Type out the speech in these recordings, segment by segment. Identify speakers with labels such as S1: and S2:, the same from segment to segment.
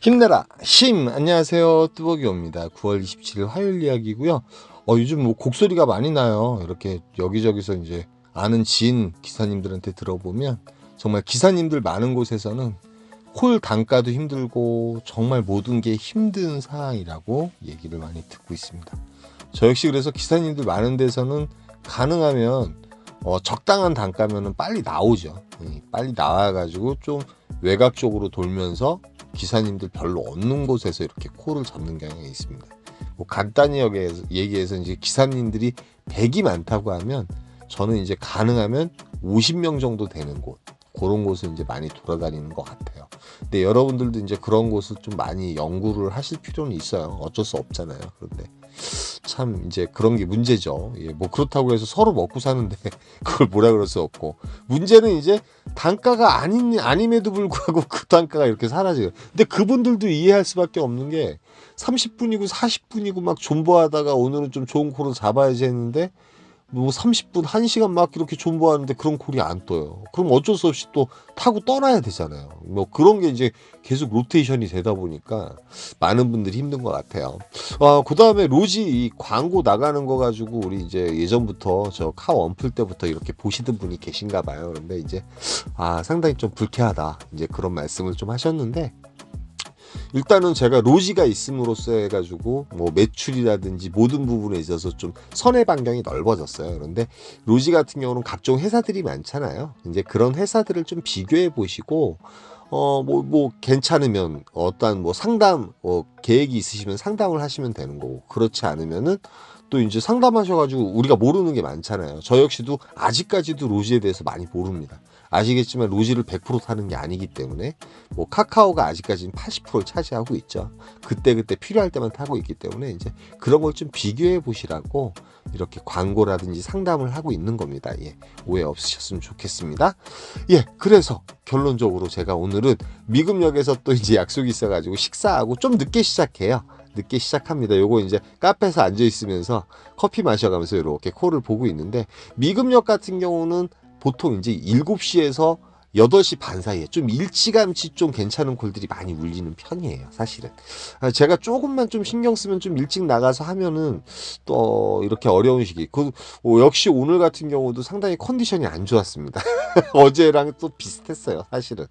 S1: 힘내라 힘. 안녕하세요, 뚜벅이옵니다. 9월 27일 화요일 이야기고요. 요즘 뭐 곡소리가 많이 나요. 이렇게 여기저기서 이제 아는 지인 기사님들한테 들어보면 정말 기사님들 많은 곳에서는 콜 단가도 힘들고 정말 모든 게 힘든 상황이라고 얘기를 많이 듣고 있습니다. 저 역시 그래서 기사님들 많은 데서는 가능하면 적당한 단가면은 빨리 나오죠. 빨리 나와가지고 좀 외곽 쪽으로 돌면서 기사님들 별로 없는 곳에서 이렇게 콜을 잡는 경향이 있습니다. 뭐 간단히 얘기해서 이제 기사님들이 100이 많다고 하면 저는 이제 가능하면 50명 정도 되는 곳, 그런 곳을 이제 많이 돌아다니는 것 같아요. 근데 여러분들도 이제 그런 곳을 좀 많이 연구를 하실 필요는 있어요. 어쩔 수 없잖아요. 그런데 참 이제 그런 게 문제죠. 뭐 그렇다고 해서 서로 먹고 사는데 그걸 뭐라 그럴 수 없고, 문제는 이제 단가가 아님에도 불구하고 그 단가가 이렇게 사라져요. 근데 그분들도 이해할 수밖에 없는 게 30분이고 40분이고 막 존버하다가 오늘은 좀 좋은 코를 잡아야지 했는데 뭐 30분, 1시간 막 이렇게 존버하는데 그런 콜이 안 떠요. 그럼 어쩔 수 없이 또 타고 떠나야 되잖아요. 뭐 그런 게 이제 계속 로테이션이 되다 보니까 많은 분들이 힘든 것 같아요. 그 다음에 로지 이 광고 나가는 거 가지고 우리 이제 예전부터 저 카 원풀 때부터 이렇게 보시던 분이 계신가 봐요. 그런데 이제 상당히 좀 불쾌하다, 이제 그런 말씀을 좀 하셨는데, 일단은 제가 로지가 있음으로써 해가지고 뭐 매출이라든지 모든 부분에 있어서 좀 선의 반경이 넓어졌어요. 그런데 로지 같은 경우는 각종 회사들이 많잖아요. 이제 그런 회사들을 좀 비교해 보시고 뭐 괜찮으면 어떠한 뭐 상담 계획이 있으시면 상담을 하시면 되는 거고, 그렇지 않으면은 또 이제 상담하셔가지고 우리가 모르는 게 많잖아요. 저 역시도 아직까지도 로지에 대해서 많이 모릅니다. 아시겠지만 로지를 100% 타는 게 아니기 때문에, 뭐 카카오가 아직까지는 80%를 차지하고 있죠. 그때 필요할 때만 타고 있기 때문에 이제 그런 걸 좀 비교해 보시라고 이렇게 광고라든지 상담을 하고 있는 겁니다. 오해 없으셨으면 좋겠습니다. 그래서 결론적으로 제가 오늘은 미금역에서 또 이제 약속이 있어가지고 식사하고 좀 늦게 시작해요. 늦게 시작합니다. 요거 이제 카페에서 앉아 있으면서 커피 마셔가면서 이렇게 콜을 보고 있는데, 미금역 같은 경우는 보통 이제 7시에서 8시 반 사이에 좀 일찌감치 좀 괜찮은 콜들이 많이 울리는 편이에요, 사실은. 제가 조금만 좀 신경 쓰면 좀 일찍 나가서 하면은 또 이렇게 어려운 시기. 역시 오늘 같은 경우도 상당히 컨디션이 안 좋았습니다. 어제랑 또 비슷했어요, 사실은.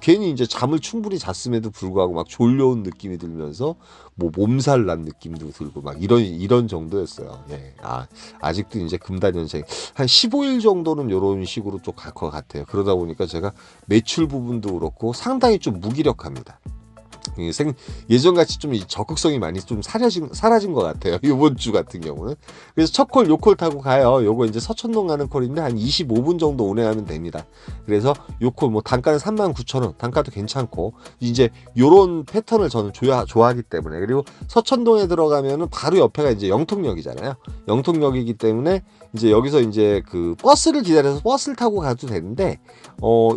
S1: 괜히 이제 잠을 충분히 잤음에도 불구하고 막 졸려온 느낌이 들면서 뭐 몸살 난 느낌도 들고 막 이런 정도였어요. 아직도 이제 금단현생 한 15일 정도는 이런 식으로 좀 갈 것 같아요. 그러다 보니까 제가 매출 부분도 그렇고 상당히 좀 무기력합니다. 예전같이 좀 적극성이 많이 좀 사라진 것 같아요, 이번 주 같은 경우는. 그래서 첫 콜, 요 콜 타고 가요. 요거 이제 서천동 가는 콜인데 한 25분 정도 운행하면 됩니다. 그래서 요 콜 뭐 단가는 39,000원, 단가도 괜찮고, 이제 요런 패턴을 저는 좋아하기 때문에. 그리고 서천동에 들어가면은 바로 옆에가 이제 영통역이잖아요. 영통역이기 때문에 이제 여기서 이제 그 버스를 기다려서 버스를 타고 가도 되는데,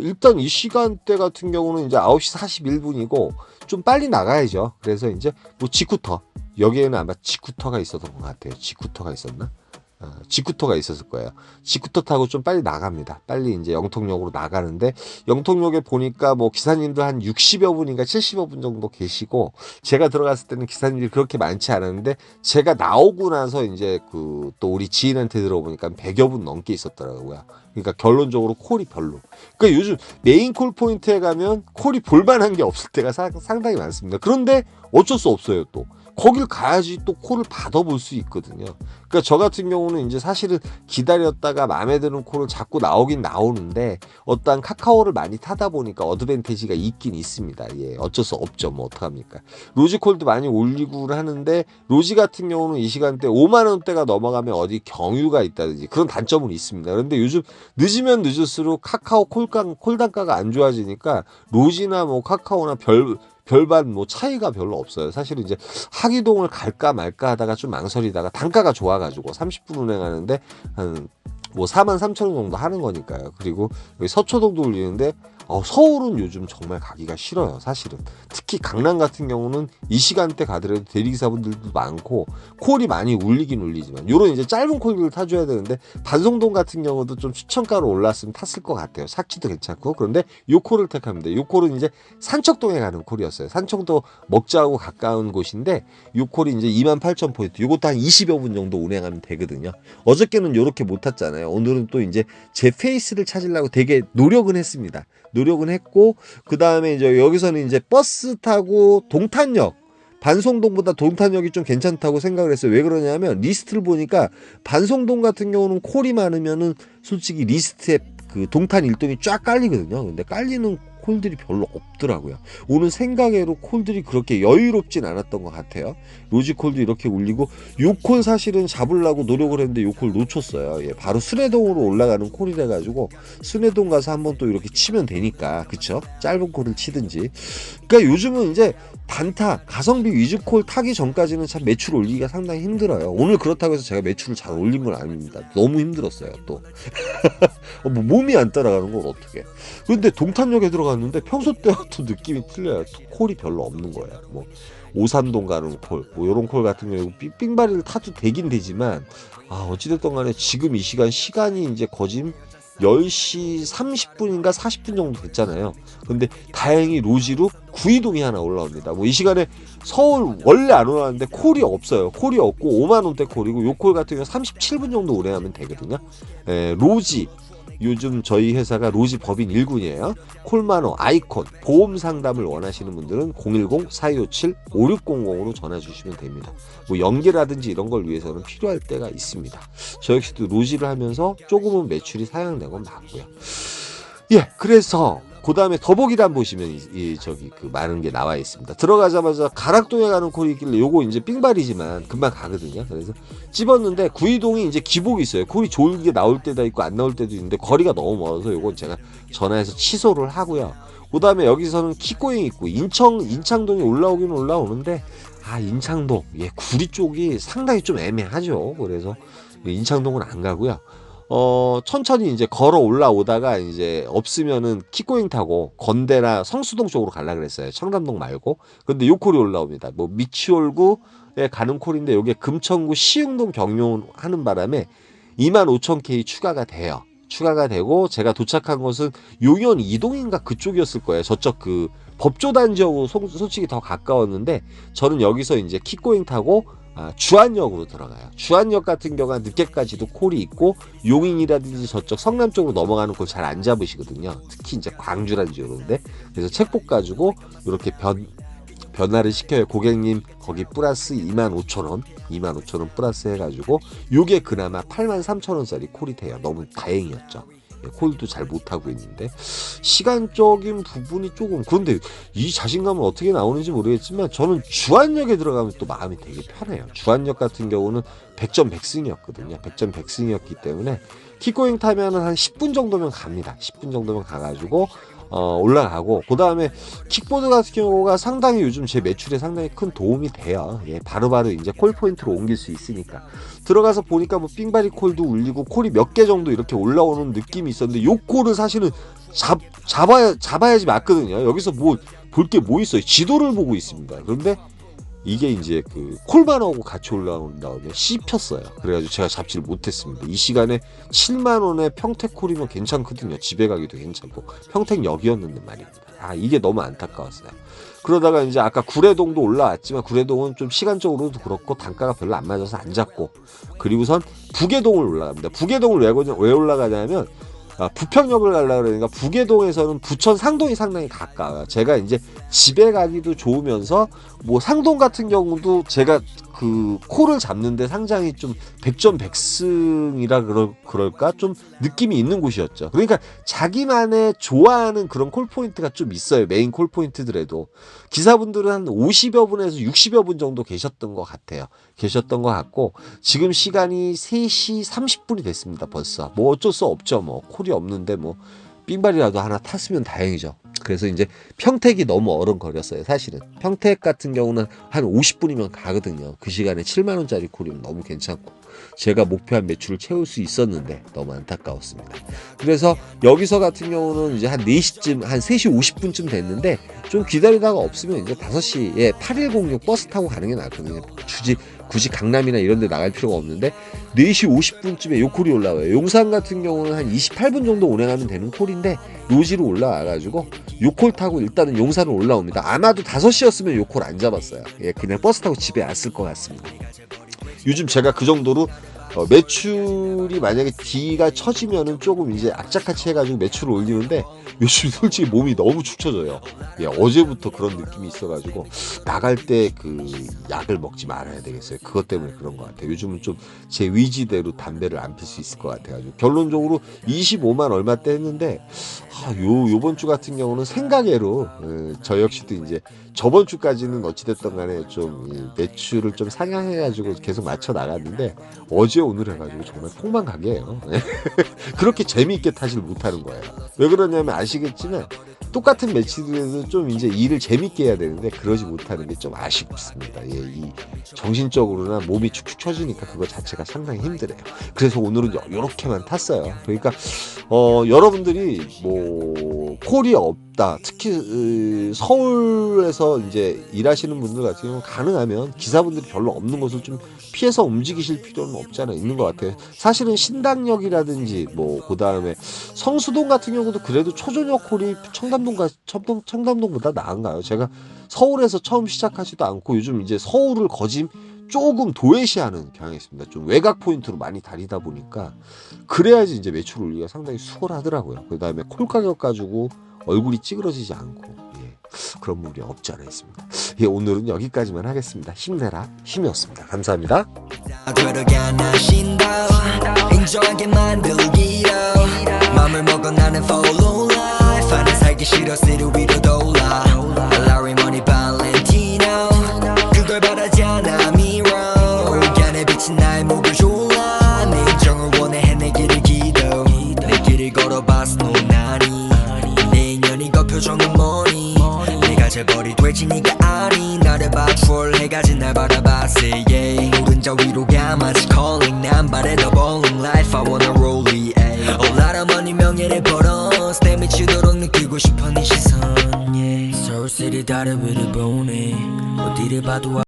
S1: 일단 이 시간대 같은 경우는 이제 9시 41분이고 좀 빨리 나가야죠. 그래서 이제 뭐 지쿠터, 여기에는 아마 지쿠터가 있었던 것 같아요. 지쿠터가 있었나? 지쿠터가 있었을 거예요. 지쿠터 타고 좀 빨리 나갑니다. 빨리 이제 영통역으로 나가는데, 영통역에 보니까 뭐 기사님들 한 60여 분인가 70여 분 정도 계시고, 제가 들어갔을 때는 기사님들이 그렇게 많지 않았는데, 제가 나오고 나서 이제 그 또 우리 지인한테 들어보니까 100여 분 넘게 있었더라고요. 그러니까 결론적으로 콜이 별로. 그러니까 요즘 메인 콜 포인트에 가면 콜이 볼만한 게 없을 때가 상당히 많습니다. 그런데 어쩔 수 없어요. 또 거길 가야지 또 콜을 받아볼 수 있거든요. 그러니까 저 같은 경우는 이제 사실은 기다렸다가 마음에 드는 콜을 자꾸 나오긴 나오는데, 어떠한 카카오를 많이 타다 보니까 어드밴티지가 있긴 있습니다. 어쩔 수 없죠. 뭐 어떡합니까. 로지 콜도 많이 올리고 하는데, 로지 같은 경우는 이 시간대 5만 원대가 넘어가면 어디 경유가 있다든지 그런 단점은 있습니다. 그런데 요즘 늦으면 늦을수록 카카오 콜 단가가 안 좋아지니까 로지나 뭐 카카오나 별반 뭐 차이가 별로 없어요. 사실은 이제 하기동을 갈까 말까 하다가 좀 망설이다가 단가가 좋아가지고 30분 운행하는데 한 뭐 43,000원 정도 하는 거니까요. 그리고 여기 서초동도 올리는데 서울은 요즘 정말 가기가 싫어요, 사실은. 특히 강남 같은 경우는 이 시간대 가더라도 대리기사분들도 많고 콜이 많이 울리긴 울리지만 요런 이제 짧은 콜을 타줘야 되는데, 반송동 같은 경우도 좀 추천가로 올랐으면 탔을 것 같아요. 삭지도 괜찮고. 그런데 요 콜을 택합니다. 요 콜은 이제 산척동에 가는 콜이었어요. 산청도 먹자하고 가까운 곳인데 요 콜이 이제 28,000포인트, 요것도 한 20여 분 정도 운행하면 되거든요. 어저께는 요렇게 못 탔잖아요. 오늘은 또 이제 제 페이스를 찾으려고 되게 노력은 했습니다. 노력은 했고, 그 다음에 이제 여기서는 이제 버스 타고 동탄역, 반송동보다 동탄역이 좀 괜찮다고 생각을 했어요. 왜 그러냐면 리스트를 보니까 반송동 같은 경우는 콜이 많으면은 솔직히 리스트에 그 동탄 일동이 쫙 깔리거든요. 근데 깔리는 콜들이 별로 없더라고요. 오늘 생각외로 콜들이 그렇게 여유롭진 않았던 것 같아요. 로지콜도 이렇게 울리고, 요 콜 사실은 잡으려고 노력을 했는데 요 콜 놓쳤어요. 예, 바로 순회동으로 올라가는 콜이라 가지고 순회동 가서 한번 또 이렇게 치면 되니까, 그쵸? 짧은 콜을 치든지. 그러니까 요즘은 이제 단타, 가성비 위주 콜 타기 전까지는 참 매출 올리기가 상당히 힘들어요. 오늘 그렇다고 해서 제가 매출을 잘 올린 건 아닙니다. 너무 힘들었어요, 또. 뭐 몸이 안 따라가는 건 어떻게. 근데 동탄역에 들어갔는데 평소 때와 또 느낌이 틀려요. 콜이 별로 없는 거예요. 뭐 오산동 가는 콜, 뭐 요런 콜 같은 경우 삥바리를 타도 되긴 되지만, 어찌됐든 간에 지금 이 시간이 이제 거진 10시 30분인가 40분 정도 됐잖아요. 근데 다행히 로지로 구이동이 하나 올라옵니다. 뭐 이 시간에 서울 원래 안 올라왔는데 콜이 없어요. 콜이 없고 5만원대 콜이고, 요 콜 같은 경우 37분 정도 운행하면 되거든요. 로지, 요즘 저희 회사가 로지 법인 1군이에요. 콜만호, 아이콘, 보험 상담을 원하시는 분들은 010-4257-5600으로 전화 주시면 됩니다. 뭐 연계라든지 이런 걸 위해서는 필요할 때가 있습니다. 저 역시도 로지를 하면서 조금은 매출이 상향된 건 맞고요. 예, 그래서 그 다음에 더보기란 보시면 저기 그 많은 게 나와 있습니다. 들어가자마자 가락동에 가는 콜이 있길래, 요거 이제 삥발이지만 금방 가거든요. 그래서 찝었는데 구이동이 이제 기복이 있어요. 콜이 좋은 게 나올 때도 있고 안 나올 때도 있는데 거리가 너무 멀어서 요건 제가 전화해서 취소를 하고요. 그 다음에 여기서는 키고잉 있고 인창동이 올라오긴 올라오는데, 인창동, 예, 구리 쪽이 상당히 좀 애매하죠. 그래서 인창동은 안 가고요. 천천히 이제 걸어 올라오다가 이제 없으면은 킥고잉 타고 건대나 성수동 쪽으로 가려고 그랬어요. 청담동 말고. 근데 요 콜이 올라옵니다. 뭐 미추홀구에 가는 콜인데, 요게 금천구 시흥동 경유 하는 바람에 25,000K 추가가 돼요. 추가가 되고, 제가 도착한 곳은 용현 이동인가 그쪽이었을 거예요. 저쪽 그 법조단지하고 솔직히 더 가까웠는데, 저는 여기서 이제 킥고잉 타고 주안역으로 들어가요. 주안역 같은 경우는 늦게까지도 콜이 있고, 용인이라든지 저쪽 성남 쪽으로 넘어가는 콜 잘 안 잡으시거든요. 특히 이제 광주라든지 이런데. 그래서 책복 가지고 이렇게 변화를 시켜요. 고객님 거기 플러스 25,000원 플러스 해가지고 요게 그나마 83,000원짜리 콜이 돼요. 너무 다행이었죠. 콜도 잘 못하고 있는데 시간적인 부분이 조금, 그런데 이 자신감은 어떻게 나오는지 모르겠지만 저는 주안역에 들어가면 또 마음이 되게 편해요. 주안역 같은 경우는 100점 100승이었거든요. 100점 100승이었기 때문에 킥고잉 타면은 한 10분 정도면 갑니다. 10분 정도면 가가지고 올라가고, 그 다음에 킥보드 같은 경우가 상당히 요즘 제 매출에 상당히 큰 도움이 돼요. 예, 바로바로 이제 콜 포인트로 옮길 수 있으니까. 들어가서 보니까 뭐 삥바리 콜도 울리고 콜이 몇 개 정도 이렇게 올라오는 느낌이 있었는데, 요 콜은 사실은 잡아야지 맞거든요. 여기서 뭐 볼 게 뭐 있어요. 지도를 보고 있습니다. 그런데 이게 이제 그 콜만하고 같이 올라온 다음에 씹혔어요. 그래가지고 제가 잡지를 못했습니다. 이 시간에 7만원에 평택콜이면 괜찮거든요. 집에 가기도 괜찮고. 평택역이었는데 말입니다. 이게 너무 안타까웠어요. 그러다가 이제 아까 구례동도 올라왔지만, 구례동은 좀 시간적으로도 그렇고 단가가 별로 안 맞아서 안 잡고, 그리고선 부계동을 올라갑니다. 부계동을 왜 올라가냐면, 부평역을 가려고 그러니까 부계동에서는 부천 상동이 상당히 가까워요. 제가 이제 집에 가기도 좋으면서, 뭐 상동 같은 경우도 제가 그 콜을 잡는데 상당히 좀 100점 100승이라 그럴까 좀 느낌이 있는 곳이었죠. 그러니까 자기만의 좋아하는 그런 콜 포인트가 좀 있어요. 메인 콜 포인트들에도 기사분들은 한 50여 분에서 60여 분 정도 계셨던 것 같아요. 계셨던 것 같고, 지금 시간이 3시 30분이 됐습니다. 벌써 뭐 어쩔 수 없죠. 뭐 콜이 없는데 뭐 삥발이라도 하나 탔으면 다행이죠.
S2: 그래서 이제 평택이 너무 어른거렸어요. 사실은 평택 같은 경우는 한 50분이면 가거든요. 그 시간에 7만 원짜리 콜이면 너무 괜찮고 제가 목표한 매출을 채울 수 있었는데 너무 안타까웠습니다. 그래서 여기서 같은 경우는 이제 한 4시쯤 한 3시 50분쯤 됐는데 좀 기다리다가 없으면 이제 5시에 8106 버스 타고 가는 게 낫거든요. 굳이 강남이나 이런 데 나갈 필요가 없는데 4시 50분쯤에 요 콜이 올라와요. 용산 같은 경우는 한 28분 정도 운행하면 되는 콜인데 요지로 올라와가지고 요 콜 타고 일단은 용산을 올라옵니다. 아마도 5시였으면 요 콜 안 잡았어요. 예, 그냥 버스 타고 집에 왔을 것 같습니다. 요즘 제가 그 정도로 매출이 만약에 D가 처지면은 조금 이제 악착같이 해가지고 매출을 올리는데 요즘 솔직히 몸이 너무 축 처져요. 예, 어제부터 그런 느낌이 있어가지고 나갈 때 그 약을 먹지 말아야 되겠어요. 그것 때문에 그런 것 같아요. 요즘은 좀 제 의지대로 담배를 안 필 수 있을 것 같아가지고 결론적으로 25만 얼마 때 했는데 요번 주 같은 경우는 생각외로 저 역시도 이제 저번 주까지는 어찌됐든 간에 좀 매출을 좀 상향해가지고 계속 맞춰 나갔는데 어제 오늘 해가지고 정말 폭망각이에요. 그렇게 재미있게 타질 못하는 거예요. 왜 그러냐면 아시겠지만 똑같은 매치들에도 좀 이제 일을 재밌게 해야 되는데 그러지 못하는 게 좀 아쉽습니다. 예, 이 정신적으로나 몸이 축축 처지니까 그거 자체가 상당히 힘들어요. 그래서 오늘은 이렇게만 탔어요. 그러니까 여러분들이 뭐 콜이 없다. 특히 서울에서 이제 일하시는 분들 같은 경우는 가능하면 기사분들이 별로 없는 곳을 좀 피해서 움직이실 필요는 없잖아 있는 것 같아요. 사실은 신당역이라든지 뭐 그다음에 성수동 같은 경우도 그래도 초저녁 콜이 청담동보다 나은가요? 제가 서울에서 처음 시작하지도 않고 요즘 이제 서울을 조금 도외시하는 경향이 있습니다. 좀 외곽 포인트로 많이 다니다 보니까 그래야지 이제 매출 올리기가 상당히 수월하더라고요. 그 다음에 콜 가격 가지고 얼굴이 찌그러지지 않고 그런 부분이 없지 않아 있습니다. 오늘은 여기까지만 하겠습니다. 힘내라 힘이었습니다. 감사합니다. 인정하게 만들기로 맘을 먹어 나는 follow life 나는 살기 싫어 city 위로 돌아 Larry Money Valentino 그걸 바라지 않아 미로 약간의 빛이 나의 목을 졸라 내 인정을 원해 해내기를 기도 내 길을 걸어봤어 나니 내 인연이 그 표정은 뭐니 내가 재벌이 될지 네가 아니 나를 봐 트롤해가지 날 바라봤어 yeah. 노른자 위로 가마치 calling 난 바래 더 bowling life I wanna roll it 올라라 money 명예를 벌어 내 미치도록 느끼고 싶어 네 시선 yeah. 서울시리 다리 위를 보네 어디를 봐도